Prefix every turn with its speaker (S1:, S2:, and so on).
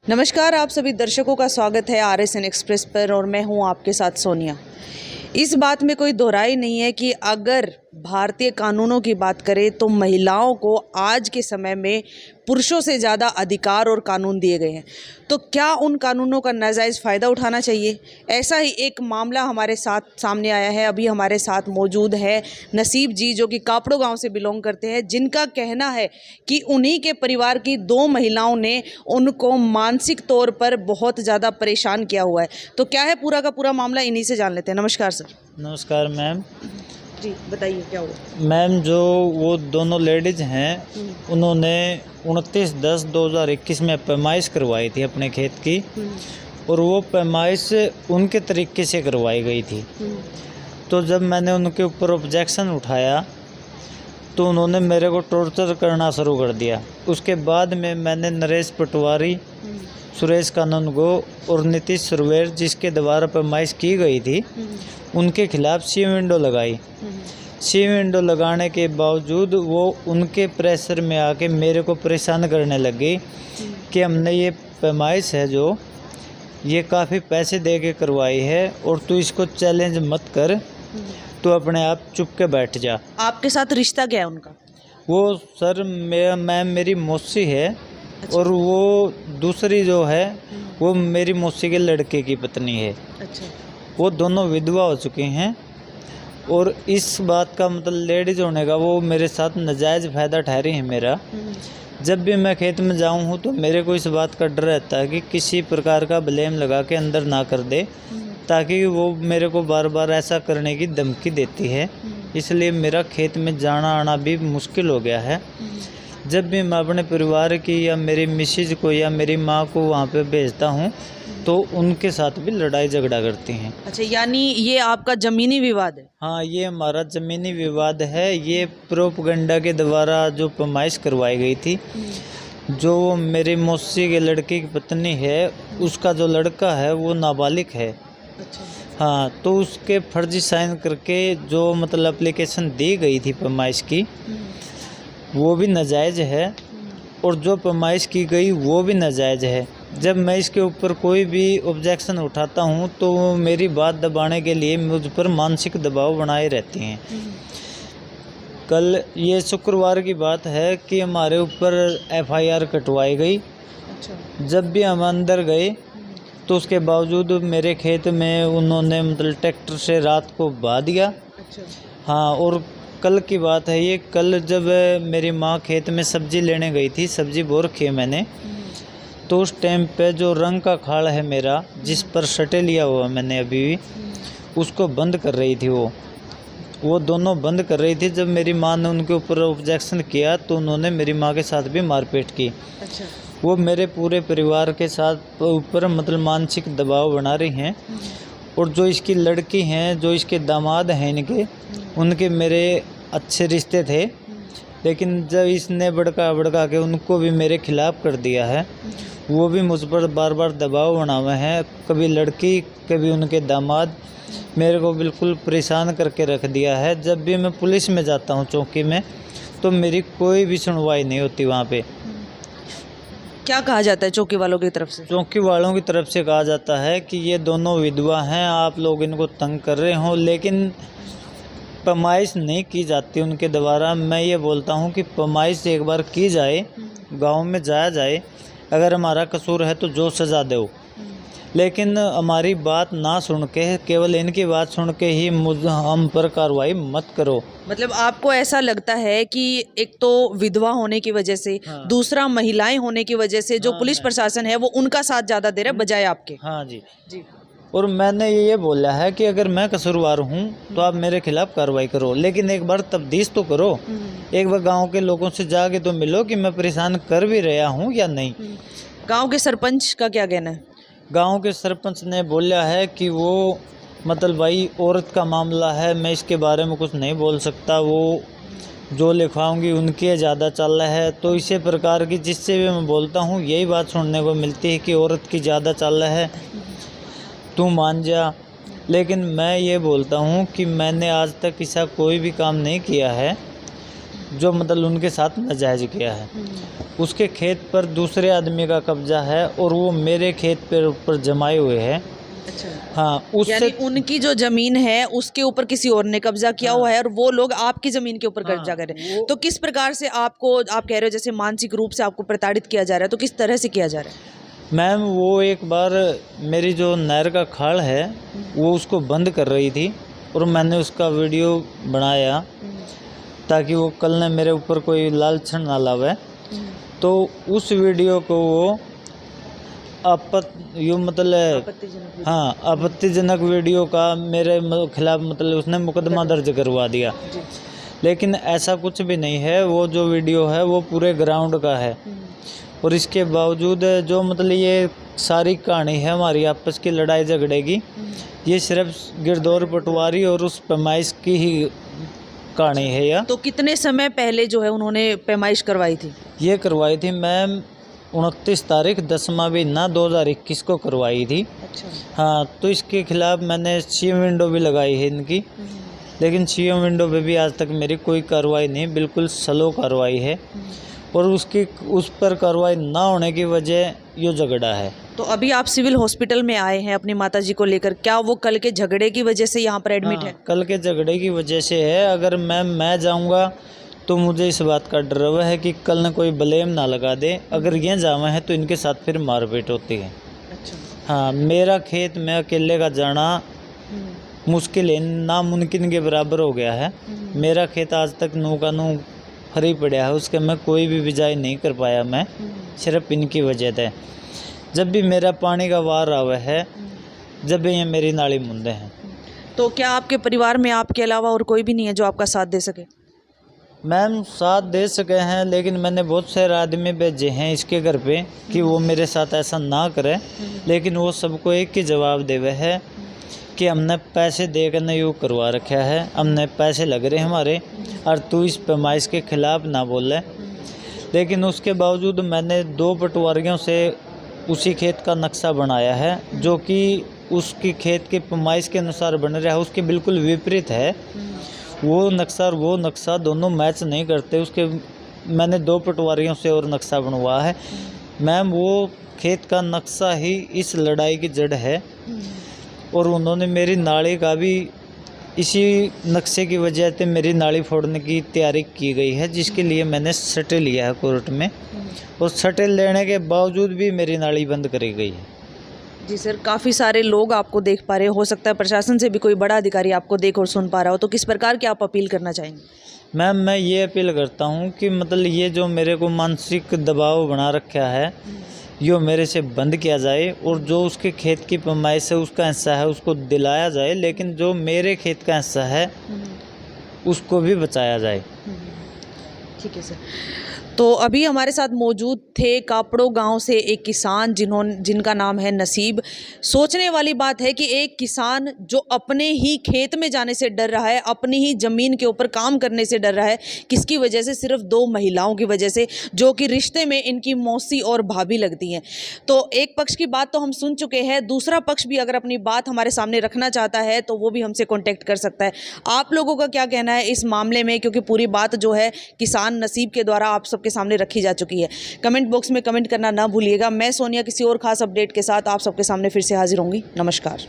S1: नमस्कार, आप सभी दर्शकों का स्वागत है RSN एक्सप्रेस पर और मैं हूं आपके साथ सोनिया। इस बात में कोई दोहराई नहीं है कि अगर भारतीय कानूनों की बात करें तो महिलाओं को आज के समय में पुरुषों से ज़्यादा अधिकार और कानून दिए गए हैं। तो क्या उन कानूनों का नाजायज़ फ़ायदा उठाना चाहिए? ऐसा ही एक मामला हमारे साथ सामने आया है। अभी हमारे साथ मौजूद है नसीब जी, जो कि कापड़ो गांव से बिलोंग करते हैं, जिनका कहना है कि उन्हीं के परिवार की 2 महिलाओं ने उनको मानसिक तौर पर बहुत ज़्यादा परेशान किया हुआ है। तो क्या है पूरा का पूरा मामला, इन्हीं से जान लेते हैं। नमस्कार सर।
S2: नमस्कार मैम।
S1: जी बताइए क्या हुआ।
S2: मैम, जो वो दोनों लेडीज़ हैं उन्होंने 29/10/2021 में पैमाइश करवाई थी अपने खेत की, और वो पैमाइश उनके तरीके से करवाई गई थी। तो जब मैंने उनके ऊपर ऑब्जेक्शन उठाया तो उन्होंने मेरे को टॉर्चर करना शुरू कर दिया। उसके बाद में मैंने नरेश पटवारी, सुरेश कानूनगो और नीतीश सुरवेर, जिसके द्वारा पैमाइश की गई थी, उनके खिलाफ सी विंडो लगाई। सी विंडो लगाने के बावजूद वो उनके प्रेशर में आके मेरे को परेशान करने लगी कि हमने ये पैमाइश है जो ये काफ़ी पैसे दे के करवाई है और तू इसको चैलेंज मत कर, तू अपने आप चुप के बैठ जा।
S1: आपके साथ रिश्ता क्या है उनका?
S2: वो सर मैम मेरी मौसी है। अच्छा। और वो दूसरी जो है वो मेरी मौसी के लड़के की पत्नी है।
S1: अच्छा।
S2: वो दोनों विधवा हो चुकी हैं और इस बात का मतलब लेडीज होने का वो मेरे साथ नाजायज़ फ़ायदा ठहरी है मेरा। जब भी मैं खेत में जाऊं हूं तो मेरे को इस बात का डर रहता है कि किसी प्रकार का ब्लेम लगा के अंदर ना कर दे, ताकि वो मेरे को बार बार ऐसा करने की धमकी देती है। इसलिए मेरा खेत में जाना आना भी मुश्किल हो गया है। जब भी मैं अपने परिवार की या मेरी मिसेज को या मेरी माँ को वहाँ पे भेजता हूँ तो उनके साथ भी लड़ाई झगड़ा करती हैं।
S1: अच्छा, यानी ये आपका ज़मीनी विवाद है?
S2: हाँ, ये हमारा ज़मीनी विवाद है। ये प्रोपगंडा के द्वारा जो पैमाइश करवाई गई थी, जो मेरी मौसी के लड़के की पत्नी है, उसका जो लड़का है वो नाबालिग है।
S1: अच्छा।
S2: हाँ, तो उसके फर्जी साइन करके जो मतलब एप्लीकेशन दी गई थी पैमाइश की, वो भी नाजायज़ है, और जो पैमाइश की गई वो भी नाजायज़ है। जब मैं इसके ऊपर कोई भी ऑब्जेक्शन उठाता हूँ तो वो मेरी बात दबाने के लिए मुझ पर मानसिक दबाव बनाए रहती हैं। कल ये शुक्रवार की बात है कि हमारे ऊपर FIR कटवाई गई।
S1: अच्छा।
S2: जब भी हम अंदर गए तो उसके बावजूद मेरे खेत में उन्होंने मतलब ट्रैक्टर से रात को बहा दिया।
S1: अच्छा।
S2: हाँ, और कल की बात है ये। कल जब मेरी माँ खेत में सब्ज़ी लेने गई थी, सब्ज़ी बो रखी है मैंने, तो उस टाइम पे जो रंग का खाड़ है मेरा, जिस पर सटे लिया हुआ मैंने अभी भी, उसको बंद कर रही थी। वो दोनों बंद कर रही थी। जब मेरी माँ ने उनके ऊपर ऑब्जेक्शन किया तो उन्होंने मेरी माँ के साथ भी मारपीट की।
S1: अच्छा। वो
S2: मेरे पूरे परिवार के साथ ऊपर मतलब मानसिक दबाव बना रही हैं। और जो इसकी लड़की हैं, जो इसके दामाद हैं इनके, उनके मेरे अच्छे रिश्ते थे, लेकिन जब इसने भड़का के उनको भी मेरे खिलाफ़ कर दिया है। वो भी मुझ पर बार बार दबाव बना हुए हैं। कभी लड़की, कभी उनके दामाद, मेरे को बिल्कुल परेशान करके रख दिया है। जब भी मैं पुलिस में जाता हूँ चौकी में, तो मेरी कोई भी सुनवाई नहीं होती। वहाँ पे
S1: क्या कहा जाता है चौकी वालों की तरफ से?
S2: चौकी वालों की तरफ से कहा जाता है कि ये दोनों विधवा हैं, आप लोग इनको तंग कर रहे हो, लेकिन पैमाइश नहीं की जाती उनके द्वारा। मैं ये बोलता हूँ कि पैमाइश एक बार की जाए, गांव में जाया जाए, अगर हमारा कसूर है तो जो सज़ा दो, लेकिन हमारी बात ना सुन के, केवल इनकी बात सुन के ही हम पर कार्रवाई मत करो।
S1: मतलब आपको ऐसा लगता है कि एक तो विधवा होने की वजह से,
S2: हाँ।
S1: दूसरा महिलाएं होने की वजह से जो पुलिस प्रशासन है वो उनका साथ ज़्यादा दे रहा है बजाय आपके?
S2: हाँ जी।
S1: जी।
S2: और मैंने ये बोला है कि अगर मैं कसूरवार हूँ तो आप मेरे खिलाफ़ कार्रवाई करो, लेकिन एक बार तफ्तीश तो करो। एक बार गांव के लोगों से जाके तो मिलो कि मैं परेशान कर भी रहा हूँ या नहीं।
S1: गांव के सरपंच का क्या कहना है?
S2: गांव के सरपंच ने बोला है कि वो मतलब भाई औरत का मामला है, मैं इसके बारे में कुछ नहीं बोल सकता, वो जो लिखवाऊंगी उनके ज़्यादा चल रहा है। तो इसी प्रकार की जिससे भी मैं बोलता हूँ यही बात सुनने को मिलती है कि औरत की ज़्यादा चल रहा है, तू मान जा। लेकिन मैं ये बोलता हूँ कि मैंने आज तक ऐसा कोई भी काम नहीं किया है जो मतलब उनके साथ नाजायज किया है, उसके खेत पर दूसरे आदमी का कब्जा है और वो मेरे खेत पर ऊपर जमाए हुए हैं।
S1: अच्छा,
S2: हाँ, उससे
S1: यानी उनकी जो जमीन है उसके ऊपर किसी और ने कब्जा किया हुआ है और वो लोग आपकी जमीन के ऊपर कब्जा कर रहे हैं। तो किस प्रकार से आपको, आप कह रहे हो जैसे मानसिक रूप से आपको प्रताड़ित किया जा रहा है, तो किस तरह से किया जा रहा है?
S2: मैम, वो एक बार मेरी जो नहर का खाल है वो उसको बंद कर रही थी और मैंने उसका वीडियो बनाया ताकि वो कल ने मेरे ऊपर कोई लालछन ना लावे। तो उस वीडियो को वो
S1: आपत्तिजनक।
S2: हाँ, आपत्तिजनक वीडियो का मेरे खिलाफ मतलब उसने मुकदमा दर्ज करवा दिया।
S1: जी।
S2: लेकिन ऐसा कुछ भी नहीं है, वो जो वीडियो है वो पूरे ग्राउंड का है और इसके बावजूद जो मतलब ये सारी कहानी है हमारी आपस की लड़ाई झगड़े की, ये सिर्फ गिरदौर पटवारी और उस पैमाइश की ही कहानी है। यह
S1: तो कितने समय पहले जो है उन्होंने पैमाइश करवाई थी?
S2: ये करवाई थी मैम 29 तारीख 10वां महीना 2021 को करवाई थी।
S1: अच्छा।
S2: हाँ, तो इसके खिलाफ मैंने सीएम विंडो भी लगाई है इनकी, लेकिन सीएम विंडो पे भी आज तक मेरी कोई कार्रवाई नहीं, बिल्कुल स्लो कार्रवाई है और उस पर कार्रवाई ना होने की वजह ये झगड़ा है।
S1: तो अभी आप सिविल हॉस्पिटल में आए हैं अपनी माताजी को लेकर, क्या वो कल के झगड़े की वजह से यहाँ पर एडमिट
S2: हाँ,
S1: है?
S2: कल के झगड़े की वजह से है। अगर मैं जाऊँगा तो मुझे इस बात का डर हुआ है कि कल न कोई ब्लेम ना लगा दे। अगर ये जावा है तो इनके साथ फिर मारपीट होती है।
S1: अच्छा।
S2: हाँ, मेरा खेत में अकेले का जाना मुश्किल है, नामुमकिन के बराबर हो गया है। मेरा खेत आज तक नू का नू फरी पड़ा है, उसके मैं कोई भी बिजाई नहीं कर पाया मैं, सिर्फ इनकी वजह से। जब भी मेरा पानी का वार आवा है, जब भी ये मेरी नाली मुंदे हैं।
S1: तो क्या आपके परिवार में आपके अलावा और कोई भी नहीं है जो आपका साथ दे सके?
S2: मैम, साथ दे सके हैं, लेकिन मैंने बहुत सारे आदमी भेजे हैं इसके घर पे कि वो मेरे साथ ऐसा ना करे, लेकिन वो सबको एक ही जवाब देवे है कि हमने पैसे देकर न यूँ करवा रखा है, हमने पैसे लग रहे हमारे और तू इस पैमाइश के खिलाफ ना बोले। लेकिन उसके बावजूद मैंने 2 पटवारियों से उसी खेत का नक्शा बनाया है जो कि उसकी खेत के पैमाइश के अनुसार बन रहा है, उसके बिल्कुल विपरीत है। वो नक्शा और वो नक्शा दोनों मैच नहीं करते। उसके मैंने 2 पटवारियों से और नक्शा बनवाया है। मैम, वो खेत का नक्शा ही इस लड़ाई की जड़ है और उन्होंने मेरी नाली का भी इसी नक्शे की वजह से मेरी नाली फोड़ने की तैयारी की गई है, जिसके लिए मैंने सटे लिया है कोर्ट में और सटे लेने के बावजूद भी मेरी नाली बंद करी गई है।
S1: जी सर, काफ़ी सारे लोग आपको देख पा रहे हो सकता है प्रशासन से भी कोई बड़ा अधिकारी आपको देख और सुन पा रहा हो, तो किस प्रकार की आप अपील करना चाहेंगे?
S2: मैम, मैं ये अपील करता हूँ कि मतलब ये जो मेरे को मानसिक दबाव बना रखा है, यो मेरे से बंद किया जाए और जो उसके खेत की पैमाइश है उसका हिस्सा है उसको दिलाया जाए, लेकिन जो मेरे खेत का हिस्सा है उसको भी बचाया जाए।
S1: ठीक है सर। तो अभी हमारे साथ मौजूद थे कापड़ो गांव से एक किसान जिनका नाम है नसीब। सोचने वाली बात है कि एक किसान जो अपने ही खेत में जाने से डर रहा है, अपनी ही ज़मीन के ऊपर काम करने से डर रहा है, किसकी वजह से? सिर्फ 2 महिलाओं की वजह से, जो कि रिश्ते में इनकी मौसी और भाभी लगती हैं। तो एक पक्ष की बात तो हम सुन चुके हैं, दूसरा पक्ष भी अगर अपनी बात हमारे सामने रखना चाहता है तो वो भी हमसे कॉन्टेक्ट कर सकता है। आप लोगों का क्या कहना है इस मामले में? क्योंकि पूरी बात जो है किसान नसीब के द्वारा आप सबके सामने रखी जा चुकी है। कमेंट बॉक्स में कमेंट करना ना भूलिएगा। मैं सोनिया किसी और खास अपडेट के साथ आप सबके सामने फिर से हाजिर होंगी। नमस्कार।